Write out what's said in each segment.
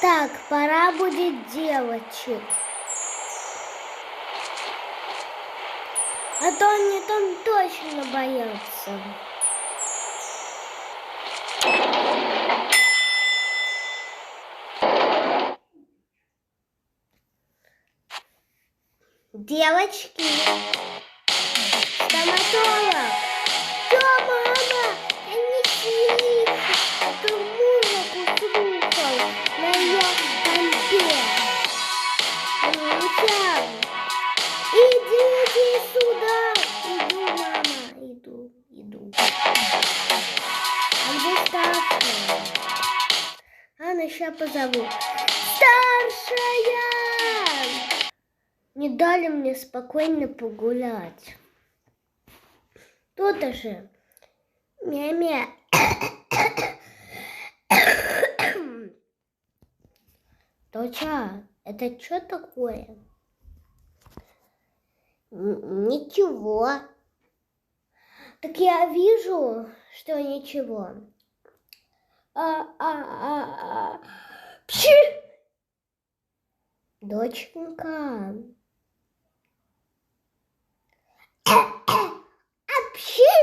Так, пора будет девочек. А то они там точно боятся. Девочки, стоматолог. Да, мама, я не слышу. Эту музыку слушал на ее компе. Сейчас. Идите сюда. Иду, мама, иду. А где старшая? Анна, сейчас позову. Старшая! Не дали мне спокойно погулять. Кто-то же. Мя-мя. Доча, это что такое? Ничего. Так я вижу, что ничего. Пши! Доченька. Апши!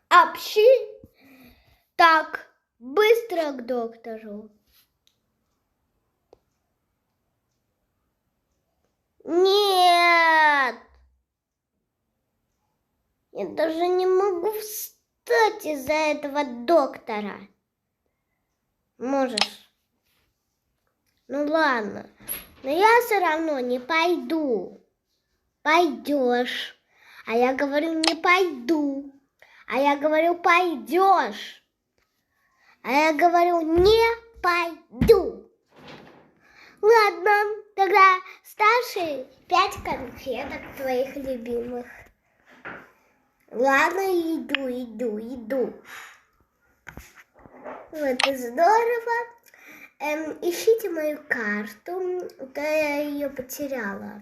Апши! Так, быстро к доктору. Нет! Я даже не могу встать из-за этого доктора. Можешь? Ну ладно. Но я все равно не пойду. Пойдешь. А я говорю, не пойду. А я говорю, пойдешь. А я говорю, не пойду. Ладно, тогда старший 5 конфеток твоих любимых. Ладно, иду. Вот и здорово. Ищите мою карту. Да я ее потеряла.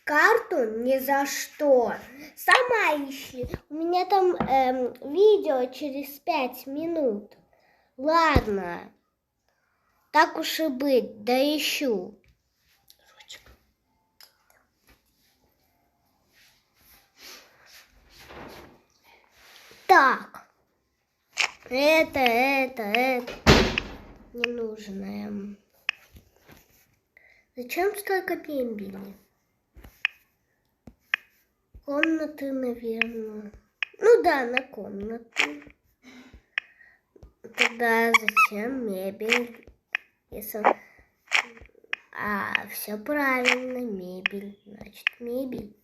Карту ни за что. Сама ищи. У меня там видео через 5 минут. Ладно. Так уж и быть, да ищу. Так. Это ненужное. Зачем столько мебели? Комнаты, наверное. Ну да, на комнату. Тогда зачем мебель? Если... все правильно, мебель. Значит, мебель.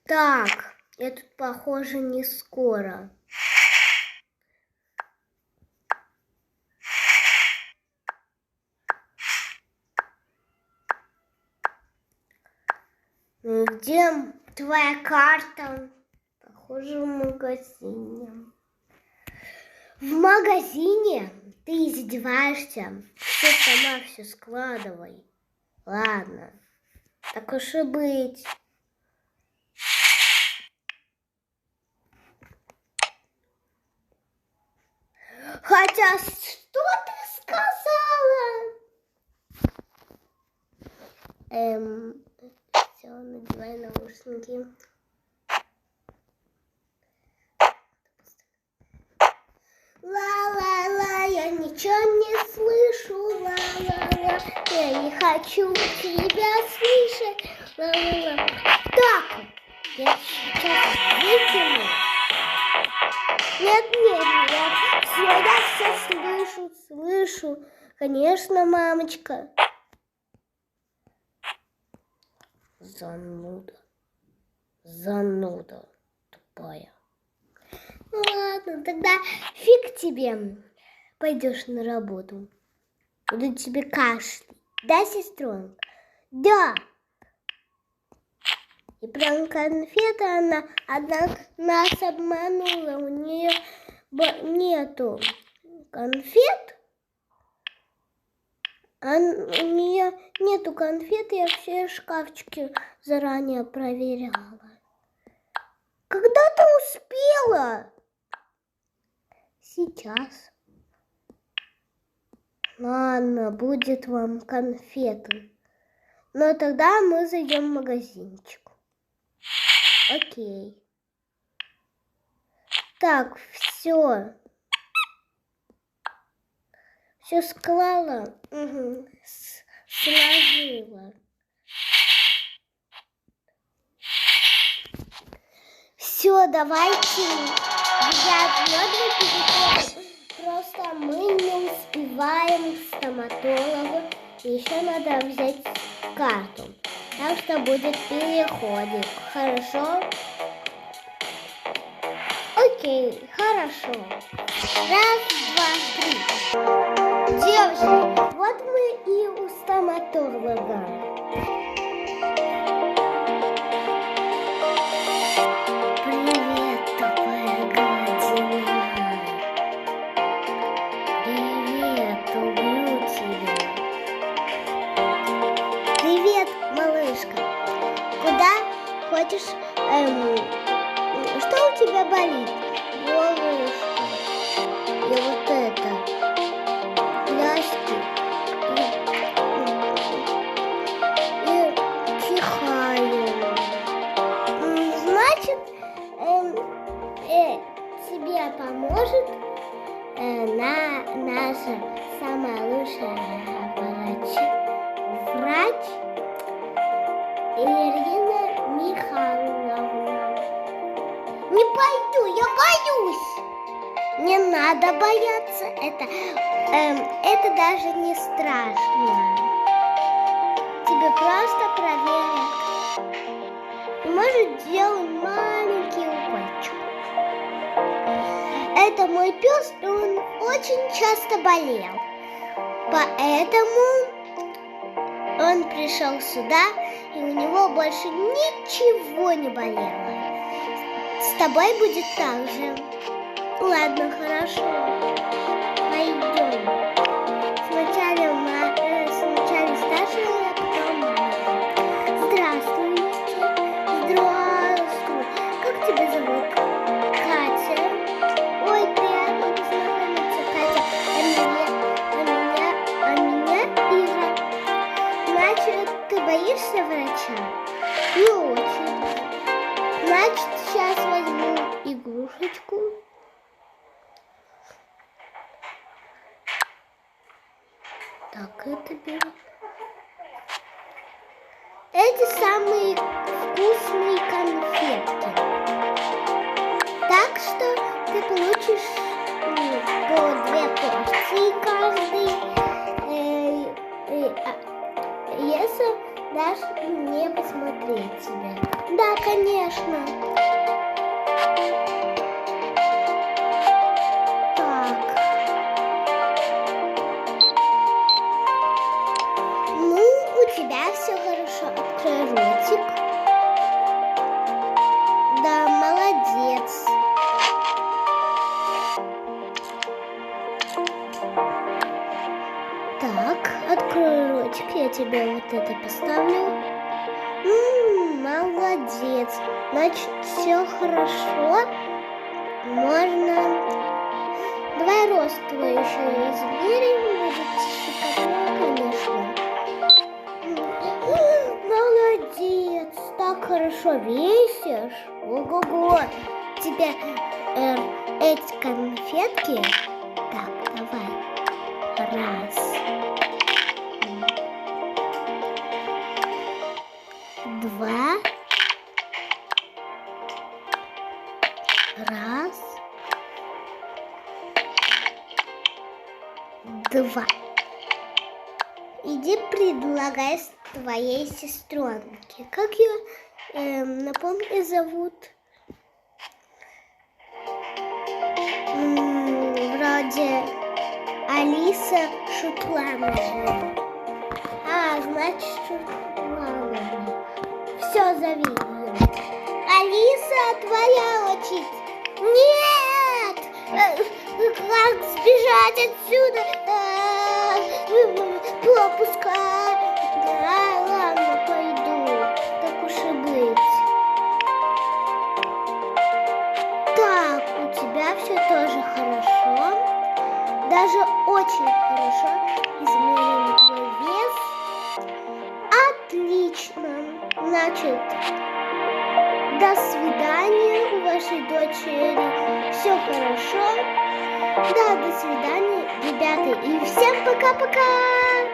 Так, я тут, похоже, не скоро. Ну, где твоя карта? Похоже, в магазине. В магазине? Ты издеваешься? Ты сама все складывай. Ладно, так уж и быть. Хотя, что ты сказала? Все, надевай наушники. Ла-ла-ла, я ничего не слышу. Ла-ла-ла, я не хочу тебя слышать. Ла-ла-ла. Так, я сейчас выкину. Нет, я все слышу. Конечно, мамочка. Зануда тупая. Ну ладно, тогда фиг тебе. Пойдешь на работу. Буду тебе кашлять. Да, сестренка? Да. И прям конфета она нас обманула. У нее нету конфет, У нее нету конфет, я все шкафчики заранее проверяла. Когда ты успела? Сейчас. Ладно, будет вам конфеты. Но тогда мы зайдем в магазинчик. Окей. Так, все. Все склала. Угу. Сложила. Все, давайте взять медведь. Просто мы не успеваем к стоматологу. Еще надо взять карту. Так что будет переходик. Хорошо? Окей, хорошо. Раз, два, три. Девочки, вот мы и у стоматолога. Привет, тупая гадина. Привет, убью тебя. Привет, малышка. Куда хочешь? Что у тебя болит? Головушка. И вот это. Пляшки. И чихаю. Значит, тебе поможет наша самая лучшая врач Ирина Михайловна. Не пойду, я боюсь. Не надо бояться, это даже не страшно. Тебе просто проверят. И может делать маленький укольчик. Это мой пес, и он очень часто болел. Поэтому он пришел сюда, и у него больше ничего не болело. С тобой будет так же. Ладно, хорошо. Пойдем. Сначала старшая, а потом маленькая. Здравствуйте. Здравствуй. Как тебя зовут? Катя. Ой, приятно познакомиться, Катя. А меня Ира. Значит, ты боишься врача? Не очень. Значит, сейчас возьму игрушечку. Так, это беру. Эти самые вкусные конфетки. Так что ты получишь по 2 порции каждый, если дашь мне посмотреть тебя. Да, конечно. Все хорошо. Открой ротик. Да, молодец. Так, открой ротик. Я тебе вот это поставлю. Молодец. Значит, все хорошо. Можно... Давай рост твой еще измерим. Будет щекотно, конечно. Молодец, так хорошо весишь. Ого-го. Теперь эти конфетки. Так, давай. Раз. 2. Раз. 2. Иди предлагай твоей сестренке. Как ее, напомни, зовут? Вроде Алиса Шутланова. Значит, Шутланова. Все, зови ее. Алиса, твоя очередь. Нет! Как сбежать отсюда? пропуска. Да, ладно, пойду. Так уж и быть. Так, у тебя все тоже хорошо. Даже очень хорошо. Измерим твой вес. Отлично. Значит, до свидания. У вашей дочери все хорошо. Да, до свидания, ребята. И всем пока-пока.